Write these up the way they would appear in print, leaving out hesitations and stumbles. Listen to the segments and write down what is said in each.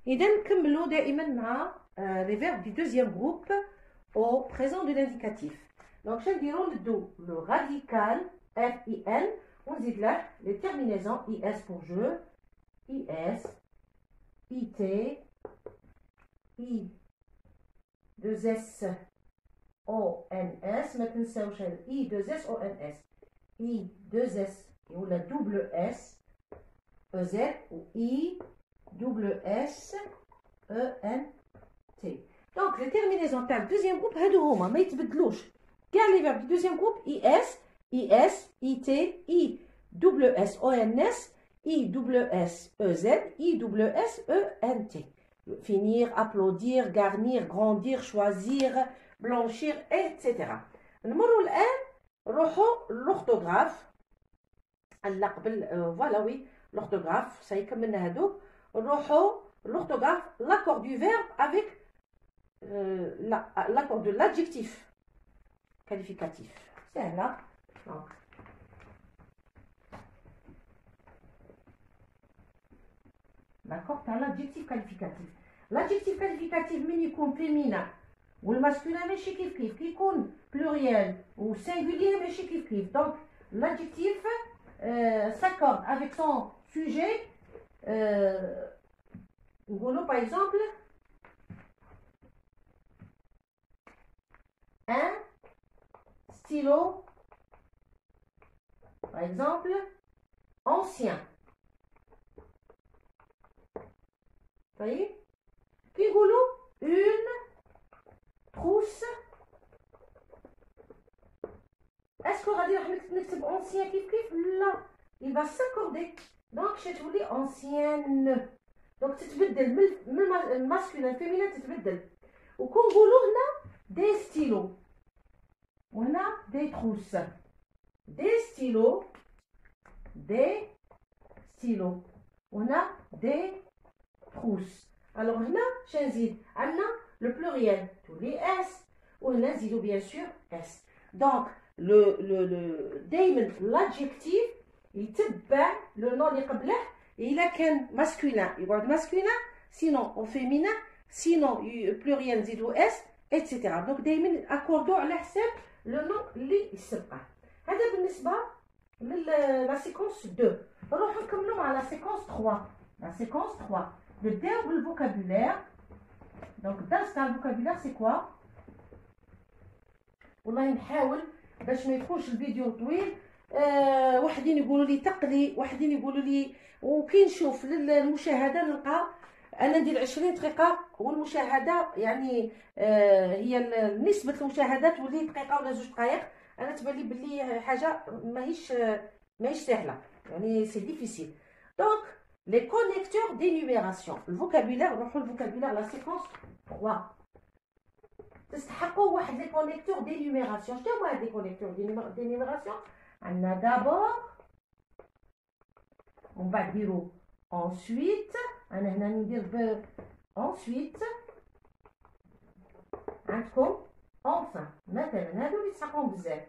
إذا نكملوا دائما مع les verbes du deuxième groupe au présent de l'indicatif. Donc je dirais le radical FIN, on dit là les terminaisons IS pour je, IS, IT, I, 2S, ONS, ما تنساوش I, 2S, ONS, I, 2S ولا double S, EZ ou I, double S, ENT. Donc les terminaisons تاع deuxième groupe هادو هما ما يتبدلوش. كاع les verbes du deuxième groupe IS, IS, IT, I, double S, ONS, I, double S, EZ, I, double S, ENT. Finir, applaudir, garnir, grandir, choisir, blanchir, etc. نمروا الآن نروحوا l'orthographe. هلا قبل voilà oui l'orthographe ça y كملنا هادو. نروحوا l'orthographe, l'accord du verbe avec l'accord de l'adjectif qualificatif. C'est là. Donc, d'accord, tu as l'adjectif qualificatif. L'adjectif qualificatif من يكون féminin والmasculin ماشي كيف كيف كي يكون pluriel ou singulier ماشي كيف كيف. Donc l'adjectif s'accorde avec son sujet. نقولوا par exemple un stylo, par exemple ancien. Vous voyez? Kigolo, une trousse. Est-ce qu'on va dire ancien kif kif? Là, il va s'accorder. Donc, je te dis ancienne. Donc, تتبدل من الماسكولين الفيمينين تتبدل. وكنقولوا هنا des stylos. On a des trousses. Des stylos. Des stylos. On a des trousses. Alors هنا شنزيد عندنا le pluriel tous les S وهنا نزيدو bien sûr S. Donc دايما l'adjectif يتبع le nom اللي قبله. إلا كان masculin يقعد masculin, sinon au féminin, sinon pluriel نزيدو S, etc. Donc دايما اكوردو على حساب لو نون اللي يسبقه. هذا بالنسبه لا سيكونس 2. نروحو نكملو مع لا سيكونس 3. لا سيكونس 3 نبداو بالفوكابولير. دونك الدرس تاع الفوكابولير سي كوا؟ والله نحاول باش ما يكونش الفيديو طويل. وحدين يقولوا لي تقلي، وحدين يقولوا لي، وكي نشوف للمشاهده نلقى انا ندير 20 دقيقه والمشاهده يعني هي نسبه المشاهدات ولي دقيقه ولا 2 دقائق. انا تبان لي بلي حاجه ماهيش سهله، يعني سي ديفيسيل. دونك لي كونيكتور دينيميراسيون الفوكابولير. نروحوا للفوكابولير لا سيكونس 3. تستحقوا واحد لي كونيكتور دينيميراسيون. شنو هما هاد لي كونيكتور دينيميراسيون؟ عندنا دابور ومن بعد نديرو ensuite. انا هنا ندير ensuite. عندكم enfin. مثلا هادو اللي يسحقهم بزاف.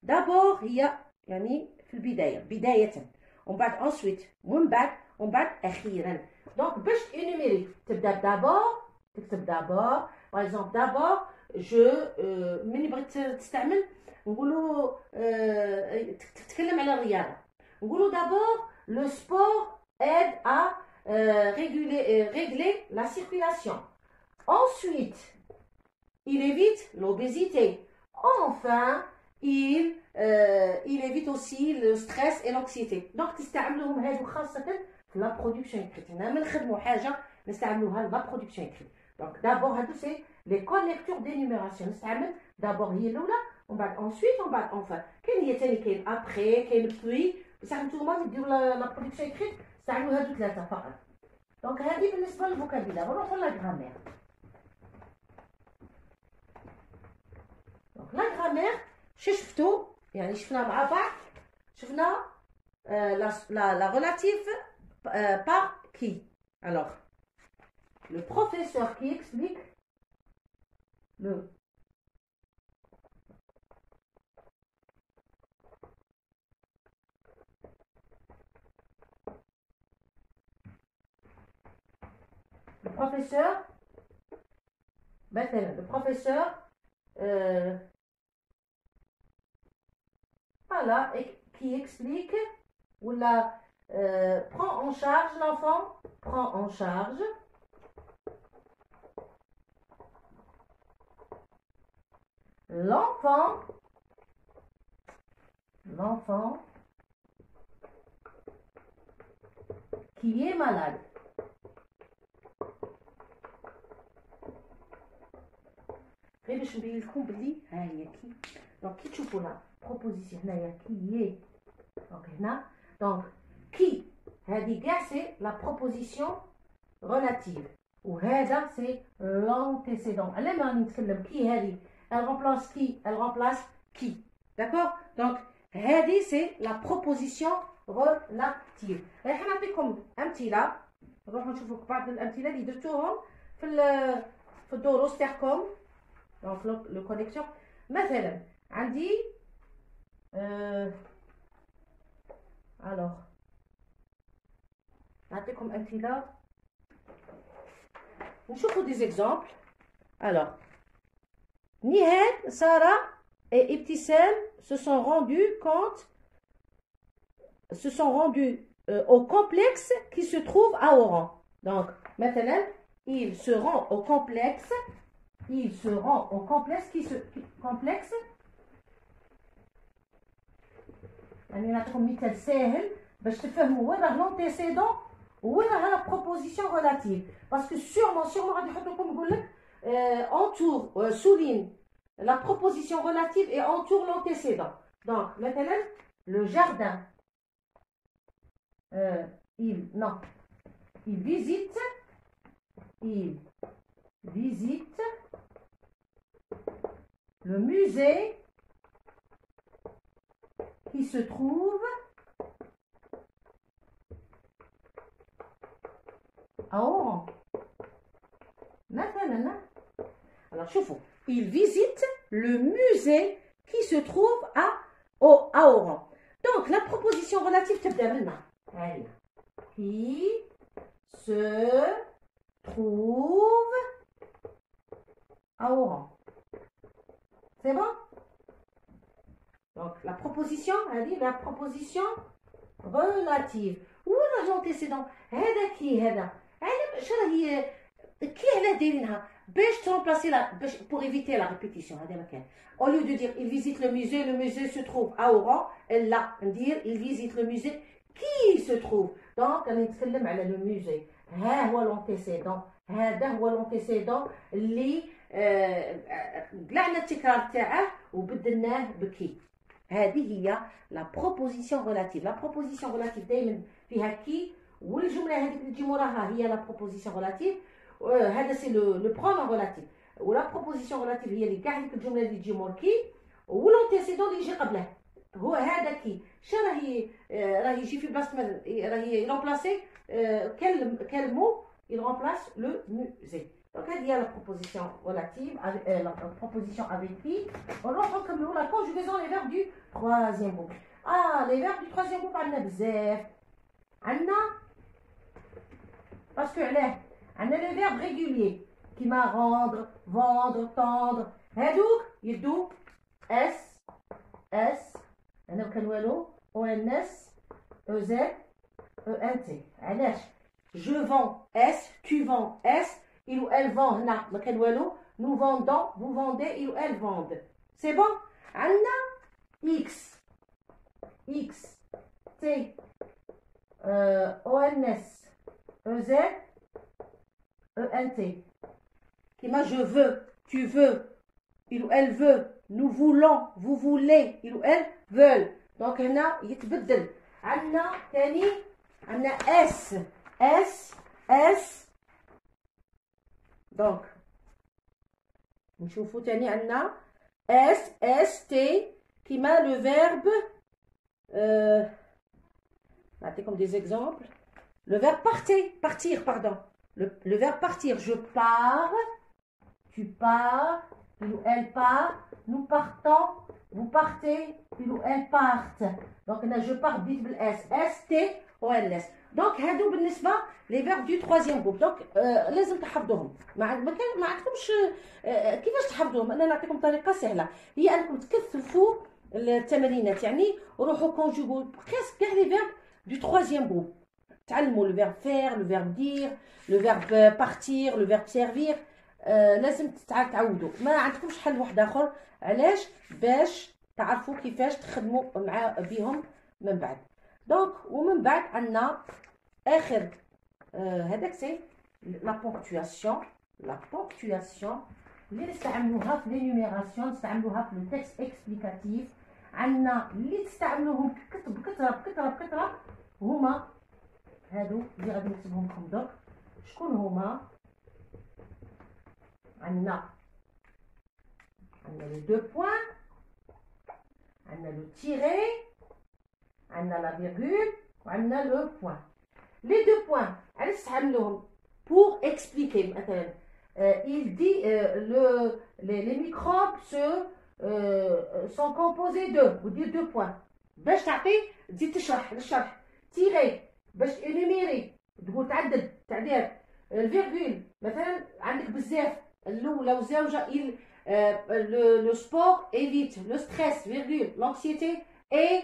دابور هي يعني في البدايه، بدايه، ومن بعد ensuite، ومن بعد اخيرا. دونك باش انيميري تبدا دابور، تكتب دابور. باغ اكزومبل دابور جو ملي بغيت تستعمل نقولوا تتكلم على الرياضه، نقولوا دابور le sport aide à régler la circulation. Ensuite, il évite l'obésité. Enfin, il évite aussi le stress et l'anxiété. Donc, تستعملوهم هادو خاصة في la production écrite. هنا ما نخدموا حاجة نستعملوها la production écrite. Donc, d'abord هادو c'est les connecteurs d'énumération. نستعمل d'abord هي الأولى، ومن بعد ensuite، ومن بعد enfin. كاين هي تاني، كاين après، كاين puis. بصح نتوما ديروا لا برودكسيون اكريت استعملوا هادو 3 فقط. دونك هذه بالنسبه للفوكابولير. نروحوا لا غرامير. دونك لا غرامير شفتوا يعني شفنا مع بعض، شفنا la relative par qui. Alors le professeur qui explique le professeur, مثلا le professeur voilà, qui explique ou la prend en charge l'enfant, prend en charge l'enfant qui est malade. غير باش نبين لكم بلي ها هي كي دونك كي تشوفوا لا بروبوزيسيون هنايا كي دونك هنا دونك كي هذه كاع سي لا بروبوزيسيون ريلاتيف وهذا سي لونتيسيدون. على ما نتكلم كي هذه elle remplace qui, elle remplace qui, d'accord. donc هذه سي لا بروبوزيسيون ريلاتيف. راح نعطيكم امثله، نروحوا نشوفوا بعض الامثله اللي درتوهم في الدروس تاعكم. دونك لو كونيكسيون مثلا عندي الوغ نعطيكم امثله نشوفوا دي زيكزامبل. الوغ نهاد ساره et Ibtissam se sont rendus au complexe qui se trouve à Oran. Donc maintenant il se rend au complexe complexe يعني نعطيكم مثال ساهل باش تفهموا وين راه لونتيسيدون وين راه لا بروبوزيسيون ريلاتيف. باسكو sûrement غادي يحط لكم يقول لك entoure souligne la proposition relative et entoure l'antécédent. Donc مثلا le jardin il visite le musée qui se trouve à Oran. Maintenant, alors شوفوا il visite le musée qui se trouve à Oran. Donc la proposition relative تبدا من هنا qui se trouve à Oran. C'est bon? Donc la proposition, elle dit la proposition relative. Où est l'antécédent? هذا كي هذا شو راهي كي علاه دايرينها باش ترمبلاسي باش pour éviter la répétition. هذا ما كان. Au lieu de dire il visite le musée se trouve à Oran, là ندير il visite le musée qui se trouve. Donc انا نتكلم على le musée. ها هو l'antécédent. هذا هو l'antécédent اللي قلعنا التكرار تاعه وبدلناه بكي. هذه هي لا بروبوزيسيون ريلاتيف. لا بروبوزيسيون ريلاتيف دائما فيها كي والجمله هذيك اللي تجي موراها هي لا بروبوزيسيون ريلاتيف. هذا سي لو برونون ريلاتيف. ولا بروبوزيسيون ريلاتيف هي اللي كاع هذيك الجمله اللي تجي مور كي والانتيسيدون اللي يجي قبله هو هذا كي. شنو راهي يجي في بلاصه راهي يرومبلاسي quel mot il remplace le musée. Donc il y a la proposition relative, la proposition avec qui. On rentre comme la conjugaison les verbes du troisième groupe. Ah, les verbes du troisième groupe, on a bzaf. On a, parce que on a les verbes réguliers qui m'a rendre, vendre, tendre. Hadouk, yedou, s, on a kanwalo, ons, ez, ent. علاش je vends s, tu vends s, il ou elle vend هنا ما كان والو. nous vendons, vous vendez, il ou elle vendent. c'est bon. عندنا x t ons ez ent. كيما je veux, tu veux, il ou elle veut, nous voulons, vous voulez, il ou elle veulent. donc هنا يتبدل. عندنا ثاني عندنا s donc نشوفوا ثاني عندنا st كيما le verbe نعطيكم des exemples. le verbe partir pardon. le verbe partir, je pars, tu pars, il ou elle part, nous partons, vous partez, il ou elle partent. donc là je pars بال s st ons. دونك هادو بالنسبه لي فيرب دو تروازيام جروب. دونك لازم تحفظوهم. ما عندكمش كيفاش تحفظوهم. انا نعطيكم طريقه سهله، هي انكم تكثفوا التمارينات، يعني روحوا كونجوغو بريسك كاع لي فيرب دو تروازيام جروب. تعلموا لو فيرب فير، لو فيرب دير، لو فيرب بارتير، لو فيرب سيرفير. لازم تعودوا. ما عندكمش حل واحد اخر. علاش؟ باش تعرفوا كيفاش تخدموا مع بهم من بعد. دونك ومن بعد عندنا اخر هذاك سي لا بونكتواسيون. لا بونكتواسيون اللي نستعملوها في لينيميراسيون، نستعملوها في التكست اكسبليكاتيف. عندنا اللي تستعملوهم بكثره هما هادو اللي غادي نكتبهم لكم دوك. شكون هما؟ عندنا لو دو بوين، عندنا لو تيري، عندنا لا فيرغول، وعندنا لو بوين. لي دو بوين علاش نستعملوهم؟ pour expliquer. مثلا il dit les microbes sont composés de، ودير دو بوين باش تعطي تزيد تشرح للشرح. تيري باش انيميري تقول تعدد تعديل. الفيرغول مثلا عندك بزاف الاولى وزوجه le sport évite le stress virgule l'anxiété et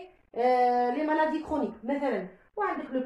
les maladies chroniques مثلا. وعندك لو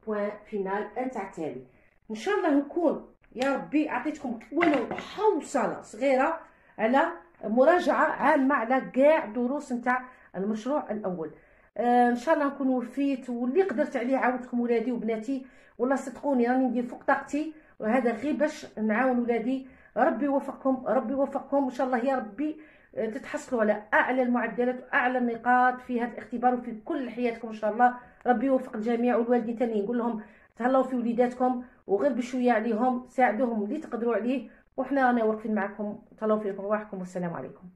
بوين فينال نتاع التالي. ان شاء الله نكون يا ربي عطيتكم ولو حوصله صغيره على مراجعه عامه على كاع دروس نتاع المشروع الاول. ان شاء الله نكون وفيت، واللي قدرت عليه عاونتكم ولادي وبناتي. والله صدقوني راني ندير فوق طاقتي، وهذا غير باش نعاون ولادي. ربي يوفقكم، ربي يوفقكم ان شاء الله يا ربي. تتحصلوا على اعلى المعدلات واعلى النقاط في هذا الاختبار وفي كل حياتكم ان شاء الله. ربي يوفق الجميع. والوالدين تاني نقول لهم تهلاو في وليداتكم وغير بشويه عليهم، ساعدوهم اللي تقدروا عليه، وحنا رانا واقفين معكم. تهلاو في رواحكم والسلام عليكم.